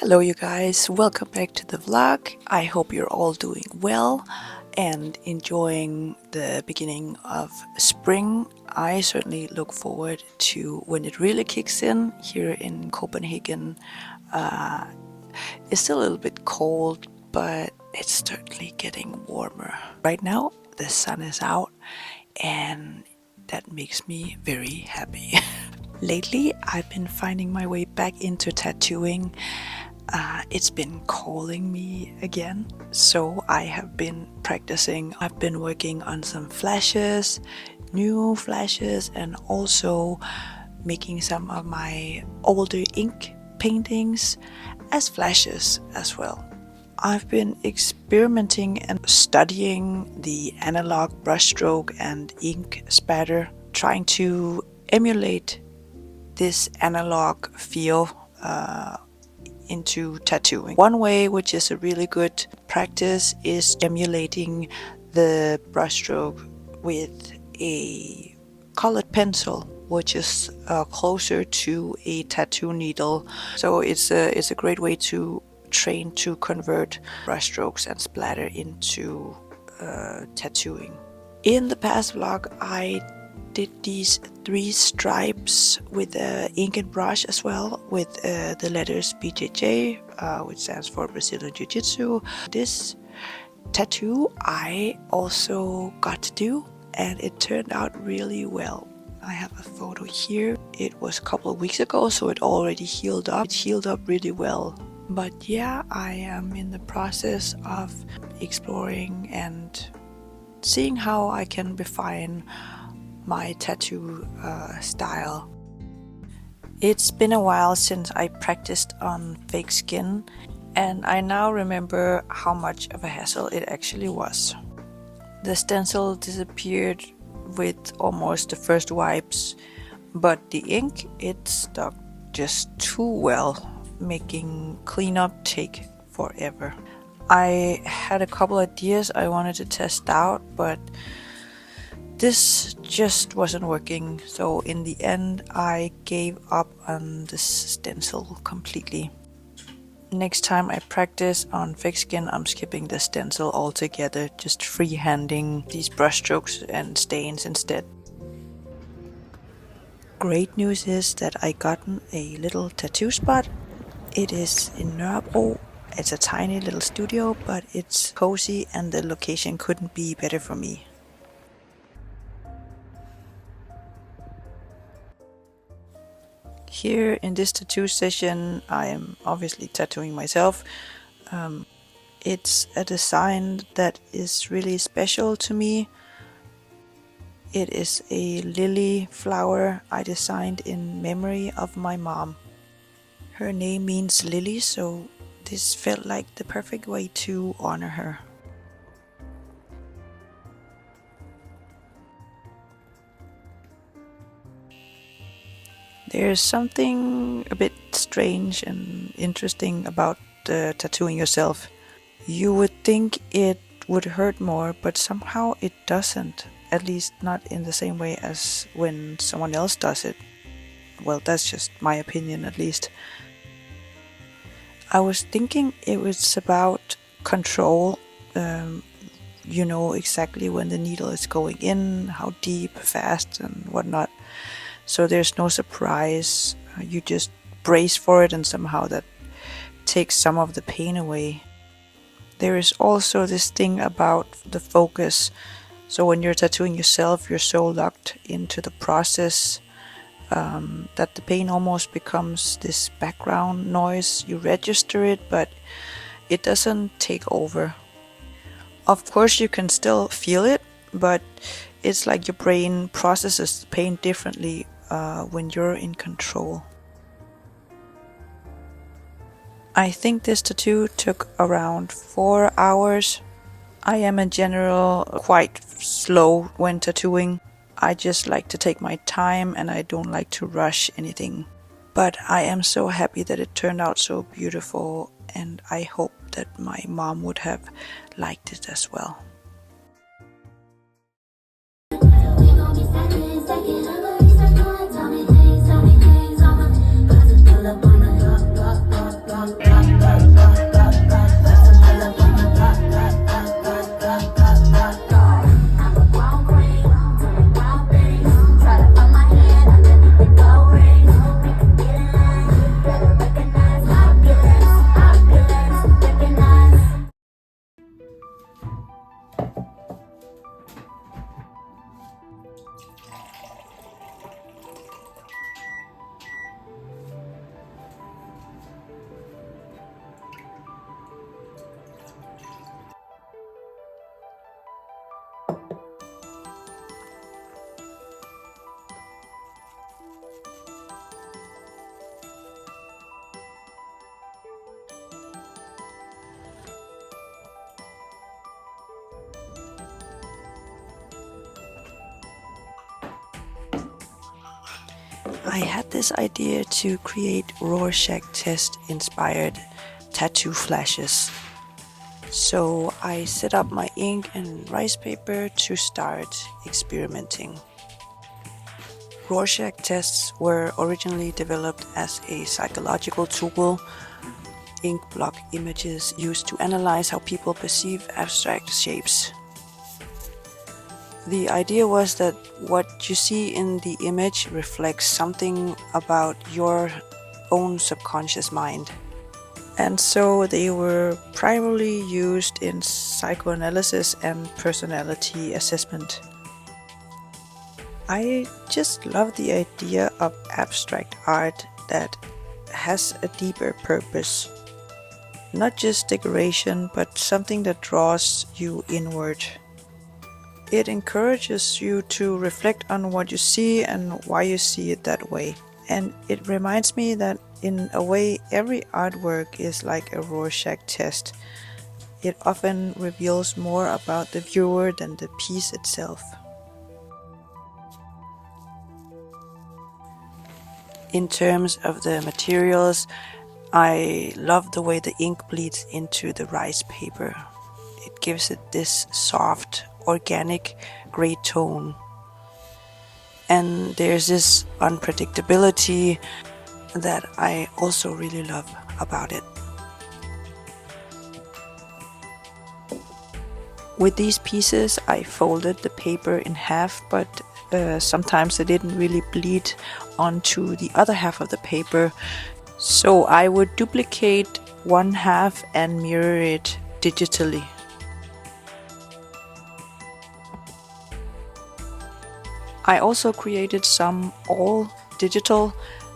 Hello you guys, welcome back to the vlog. I hope you're all doing well and enjoying the beginning of spring. I certainly look forward to when it really kicks in here in Copenhagen. It's still a little bit cold, but it's certainly getting warmer. Right now the sun is out and that makes me very happy. Lately I've been finding my way back into tattooing. It's been calling me again, so I have been practicing. I've been working on some flashes, new flashes, and also making some of my older ink paintings as flashes as well. I've been experimenting and studying the analog brushstroke and ink spatter, trying to emulate this analog feel into tattooing. One way, which is a really good practice, is emulating the brushstroke with a colored pencil, which is closer to a tattoo needle. So it's a great way to train to convert brushstrokes and splatter into tattooing. In the past vlog, I did these 3 stripes with ink and brush as well, with the letters BJJ, which stands for Brazilian Jiu-Jitsu. This tattoo I also got to do, and it turned out really well. I have a photo here. It was a couple of weeks ago, so it already healed up. It healed up really well. But yeah, I am in the process of exploring and seeing how I can refine my tattoo style. It's been a while since I practiced on fake skin, and I now remember how much of a hassle it actually was. The stencil disappeared with almost the first wipes, but the ink, it stuck just too well, making cleanup take forever. I had a couple ideas I wanted to test out, but this just wasn't working, so in the end I gave up on this stencil completely. Next time I practice on fake skin, I'm skipping the stencil altogether, just freehanding these brushstrokes and stains instead. Great news is that I gotten a little tattoo spot. It is in Nørrebro. It's a tiny little studio, but it's cozy and the location couldn't be better for me. Here in this tattoo session, I am obviously tattooing myself. It's a design that is really special to me. It is a lily flower I designed in memory of my mom. Her name means lily, so this felt like the perfect way to honor her. There's something a bit strange and interesting about tattooing yourself. You would think it would hurt more, but somehow it doesn't. At least not in the same way as when someone else does it. Well, that's just my opinion at least. I was thinking it was about control. You know exactly when the needle is going in, how deep, fast and whatnot. So there's no surprise, you just brace for it, and somehow that takes some of the pain away. There is also this thing about the focus. So when you're tattooing yourself, you're so locked into the process that the pain almost becomes this background noise. You register it, but it doesn't take over. Of course you can still feel it, but it's like your brain processes the pain differently when you're in control. I think this tattoo took around 4 hours. I am in general quite slow when tattooing. I just like to take my time and I don't like to rush anything. But I am so happy that it turned out so beautiful, and I hope that my mom would have liked it as well. I had this idea to create Rorschach-inspired tattoo flashes. So I set up my ink and rice paper to start experimenting. Rorschach tests were originally developed as a psychological tool, ink block images used to analyze how people perceive abstract shapes. The idea was that what you see in the image reflects something about your own subconscious mind. And so they were primarily used in psychoanalysis and personality assessment. I just love the idea of abstract art that has a deeper purpose. Not just decoration, but something that draws you inward. It encourages you to reflect on what you see and why you see it that way. And it reminds me that in a way every artwork is like a Rorschach test. It often reveals more about the viewer than the piece itself. In terms of the materials, I love the way the ink bleeds into the rice paper. It gives it this soft, organic gray tone. And there's this unpredictability that I also really love about it. With these pieces, I folded the paper in half, but sometimes it didn't really bleed onto the other half of the paper. So I would duplicate one half and mirror it digitally. I also created some all digital,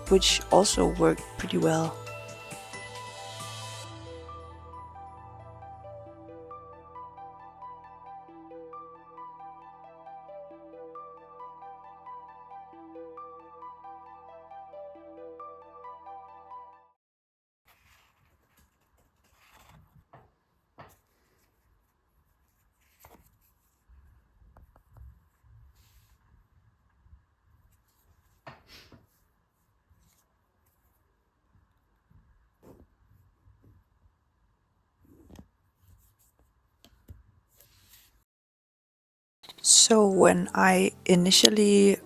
which also worked pretty well. So when I initially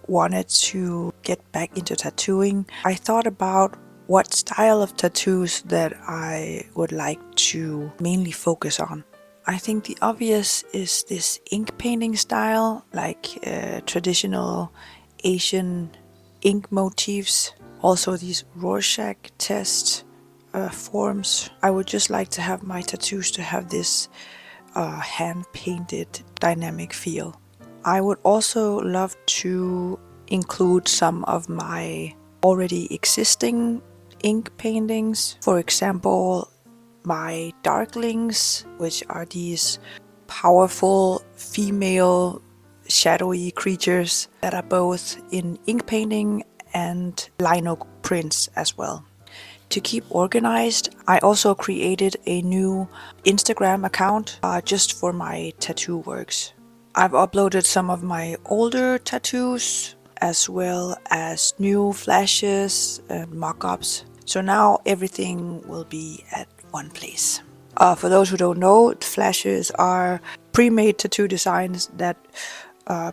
wanted to get back into tattooing, I thought about what style of tattoos that I would like to mainly focus on. I think the obvious is this ink painting style, like traditional Asian ink motifs. Also these Rorschach test forms. I would just like to have my tattoos to have this hand-painted dynamic feel. I would also love to include some of my already existing ink paintings. For example, my darklings, which are these powerful female shadowy creatures that are both in ink painting and lino prints as well. To keep organized, I also created a new Instagram account just for my tattoo works. I've uploaded some of my older tattoos as well as new flashes and mock-ups. So now everything will be at one place. For those who don't know, flashes are pre-made tattoo designs that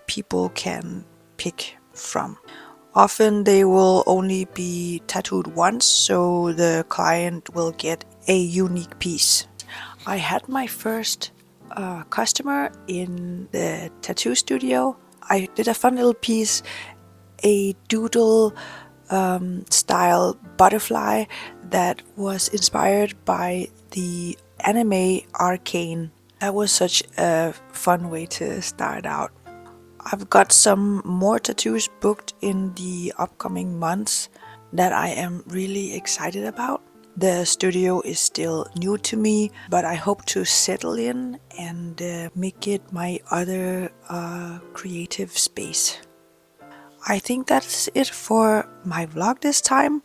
people can pick from. Often they will only be tattooed once, so the client will get a unique piece. I had my first customer in the tattoo studio. I did a fun little piece, a doodle style butterfly that was inspired by the anime Arcane. That was such a fun way to start out. I've got some more tattoos booked in the upcoming months that I am really excited about. The studio is still new to me, but I hope to settle in and make it my other creative space. I think that's it for my vlog this time.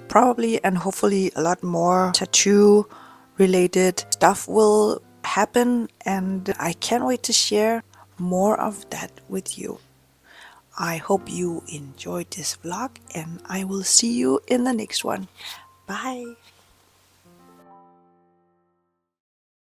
Probably and hopefully a lot more tattoo related stuff will happen, and I can't wait to share more of that with you. I hope you enjoyed this vlog, and I will see you in the next one. Bye!